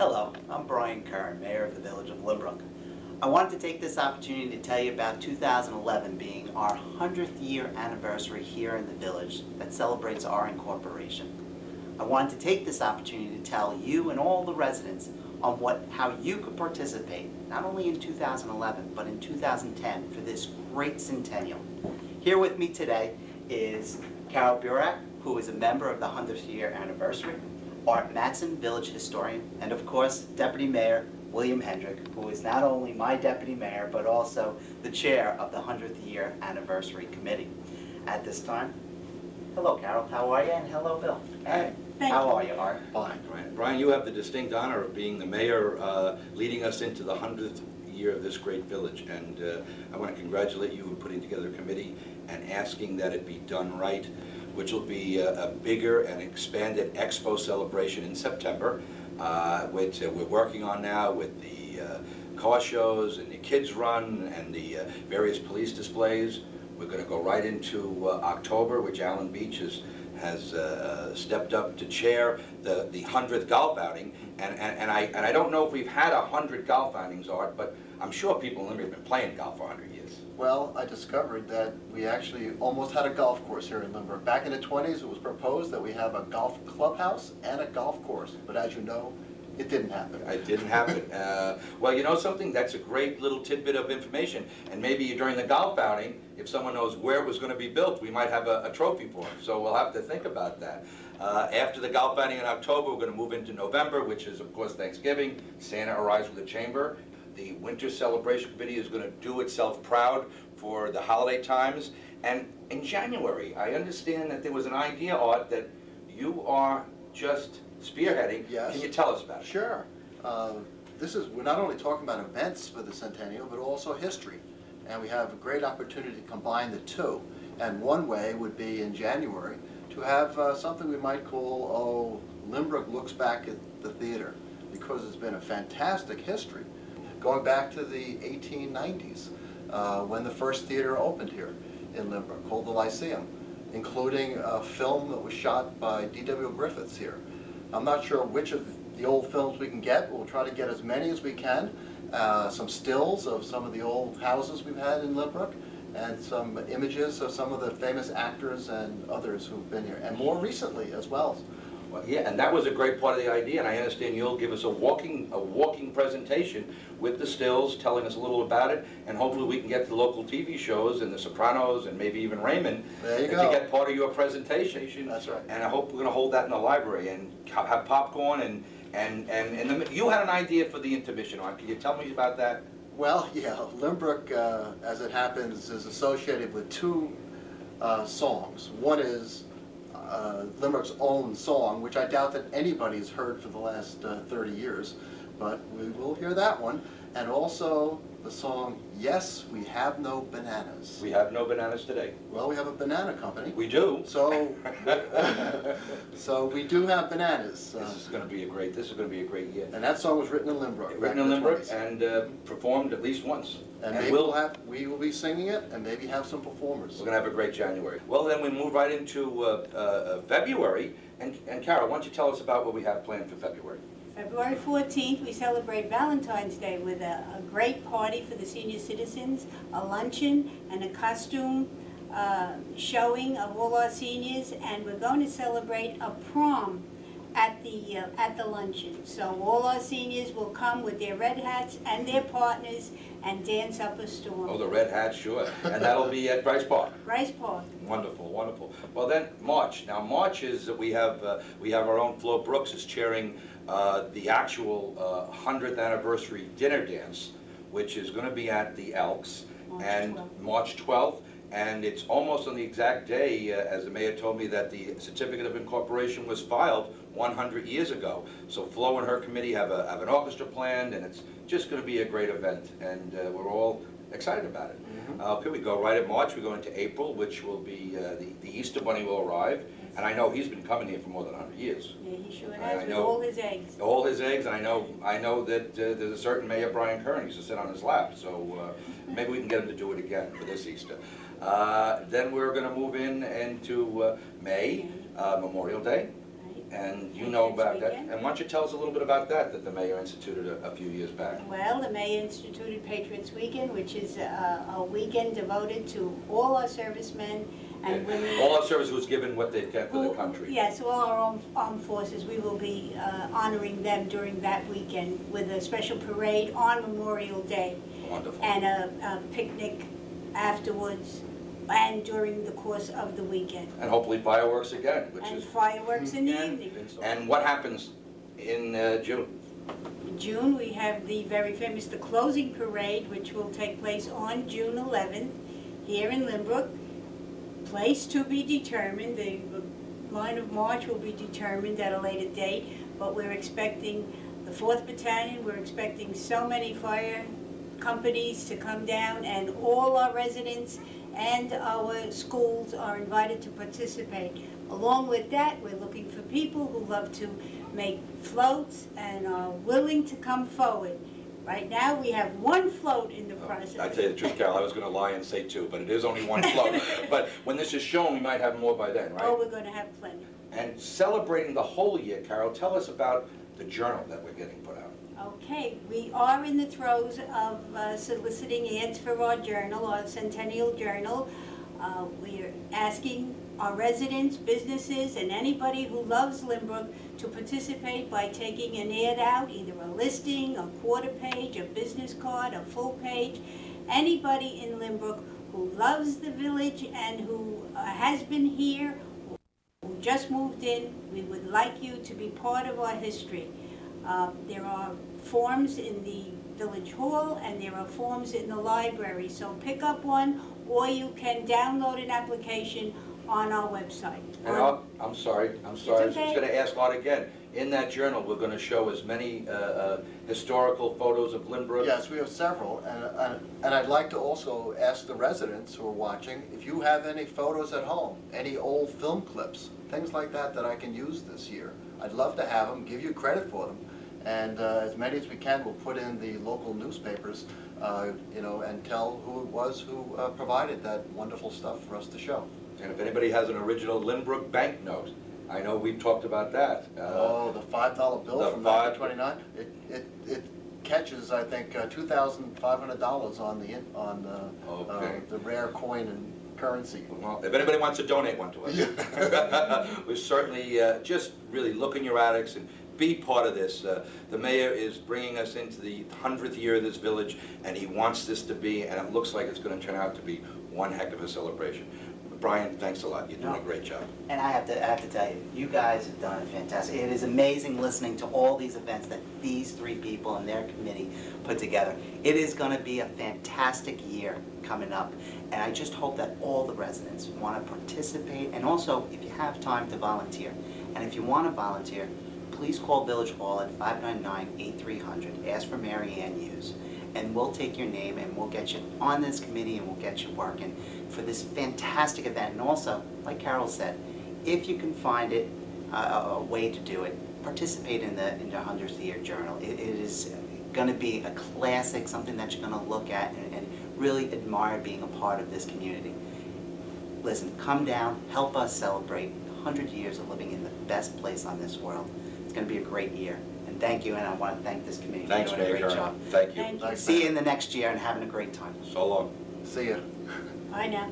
Hello, I'm Brian Kern, Mayor of the Village of Lynbrook. I wanted to take this opportunity to tell you about 2011 being our 100th year anniversary here in the village that celebrates our incorporation. I wanted to take this opportunity to tell you and all the residents on how you could participate, not only in 2011, but in 2010 for this great centennial. Here with me today is Carol Burak, who is a member of the 100th year anniversary, Art Mattson, village historian, and of course, Deputy Mayor William Hendrick, who is not only my Deputy Mayor, but also the chair of the 100th year anniversary committee. At this time, hello Carol, how are you? And hello Bill. Hey. How are you, Art? Fine. Brian, you have the distinct honor of being the mayor leading us into the 100th year of this great village. And I want to congratulate you for putting together a committee and asking that it be done right, which will be a bigger and expanded expo celebration in September, which we're working on now with the car shows and the kids run and the various police displays. We're going to go right into October, which Alan Beach has stepped up to chair the 100th golf outing, and I don't know if we've had 100 golf outings, Art, but I'm sure people in Limerick have been playing golf for 100 years. Well, I discovered that we actually almost had a golf course here in Limerick. Back in the 20s, it was proposed that we have a golf clubhouse and a golf course, but as you know, it didn't happen. It didn't happen. Well, you know something? That's a great little tidbit of information. And maybe during the golf outing, if someone knows where it was going to be built, we might have a trophy for them. So we'll have to think about that. After the golf outing in October, we're going to move into November, which is, of course, Thanksgiving. Santa arrives with a chamber. The Winter Celebration Committee is going to do itself proud for the holiday times. And in January, I understand that there was an idea, Art, that you are just spearheading. Yes. Can you tell us about it? Sure. We're not only talking about events for the Cenntennial, but also history. And we have a great opportunity to combine the two. And one way would be in January to have something we might call, Lynbrook Looks Back at the Theater, because it's been a fantastic history. Going back to the 1890s, when the first theater opened here in Lynbrook, called the Lyceum, including a film that was shot by D.W. Griffiths here. I'm not sure which of the old films we can get. We'll try to get as many as we can. Some stills of some of the old houses we've had in Lynbrook, and some images of some of the famous actors and others who've been here, and more recently as well. Well, yeah, and that was a great part of the idea, and I understand you'll give us a walking presentation with the stills, telling us a little about it, and hopefully we can get the local TV shows and The Sopranos and maybe even Raymond There you go. to get part of your presentation. That's right. And I hope we're going to hold that in the library and have popcorn and you had an idea for the intermission. Can you tell me about that? Well, yeah, Lynbrook, as it happens, is associated with two songs. One is Lynbrook's own song, which I doubt that anybody's heard for the last 30 years, but we will hear that one. And also the song, Yes, We Have No Bananas. We have no bananas today. Well, we have a banana company. We do. So, so we do have bananas. This is going to be a great year. And that song was written in Lynbrook. Written in Lynbrook and performed at least once. And maybe we will be singing it, and maybe have some performers. We're going to have a great January. Well, then we move right into February. And Carol, why don't you tell us about what we have planned for February? February 14th, we celebrate Valentine's Day with a great party for the senior citizens, a luncheon and a costume showing of all our seniors, and we're going to celebrate a prom at the luncheon. So all our seniors will come with their red hats and their partners and dance up a storm. Oh, the red hat, sure. And that'll be at Bryce Park. Bryce Park. Wonderful, wonderful. Well then, March. Now March is we have our own Flo Brooks is chairing the actual 100th anniversary dinner dance, which is going to be at the Elks, March 12th. And it's almost on the exact day, as the mayor told me, that the certificate of incorporation was filed 100 years ago. So Flo and her committee have an orchestra planned, and it's just going to be a great event, and we're all excited about it. Okay, we go right at March. We go into April, which will be the Easter Bunny will arrive, and I know he's been coming here for more than 100 years. Yeah, he sure has, with all his eggs. All his eggs, and I know that there's a certain Mayor Brian Kern used to sit on his lap, so maybe we can get him to do it again for this Easter. Then we're going to move into May, Memorial Day. And you know Patriots about that. Weekend. And why don't you tell us a little bit about that the mayor instituted a few years back? Well, the Mayor instituted Patriots Weekend, which is a weekend devoted to all our servicemen and women. All our service was given what they've kept for the country. Yes, all our armed forces, we will be honoring them during that weekend with a special parade on Memorial Day Wonderful. and a picnic afterwards and during the course of the weekend. And hopefully fireworks again, which And is... fireworks in the evening. And what happens in June? In June, we have the very famous, the closing parade, which will take place on June 11th here in Lynbrook. Place to be determined. The line of march will be determined at a later date, but we're expecting the 4th Battalion, we're expecting so many fire companies to come down, and all our residents and our schools are invited to participate. Along with that, we're looking for people who love to make floats and are willing to come forward. Right now, we have one float in the process. I tell you the truth, Carol, I was going to lie and say two, but it is only one float. But when this is shown, we might have more by then, right? Oh, we're going to have plenty. And celebrating the whole year, Carol, tell us about the journal that we're getting put out. Okay, we are in the throes of soliciting ads for our journal, our Cenntennial journal. We are asking our residents, businesses, and anybody who loves Lynbrook to participate by taking an ad out, either a listing, a quarter page, a business card, a full page. Anybody in Lynbrook who loves the village and who has been here, who just moved in, we would like you to be part of our history. There are forms in the village hall and there are forms in the library, so pick up one or you can download an application on our website. And I'm sorry, I was okay. just going to ask Art again. In that journal, we're going to show as many historical photos of Lynbrook. Yes, we have several, and I'd like to also ask the residents who are watching, if you have any photos at home, any old film clips, things like that that I can use this year. I'd love to have them, give you credit for them, and as many as we can, we'll put in the local newspapers, you know, and tell who it was who provided that wonderful stuff for us to show. And if anybody has an original Lynbrook banknote, I know we've talked about that. Oh, the $5 bill the from five- 1929. It catches, I think, $2,500 on the rare coin and currency. Well, if anybody wants to donate one to us, we certainly just really look in your attics and be part of this. The mayor is bringing us into the 100th year of this village, and he wants this to be, and it looks like it's going to turn out to be one heck of a celebration. Brian, thanks a lot. You're doing a great job. And I have to tell you, you guys have done fantastic. It is amazing listening to all these events that these three people and their committee put together. It is going to be a fantastic year coming up, and I just hope that all the residents want to participate, and also if you have time to volunteer. And if you want to volunteer, please call Village Hall at 599-8300. Ask for Mary Ann Hughes, and we'll take your name and we'll get you on this committee and we'll get you working for this fantastic event. And also, like Carol said, if you can find it, a way to do it, participate in the 100th year journal. It is going to be a classic, something that you're going to look at and really admire being a part of this community. Listen, come down, help us celebrate 100 years of living in the best place on this world. It's going to be a great year. And thank you, and I want to thank this committee for doing a great job. Thank you. Thank you. Thanks. See you in the next year and having a great time. So long. See ya. Bye now.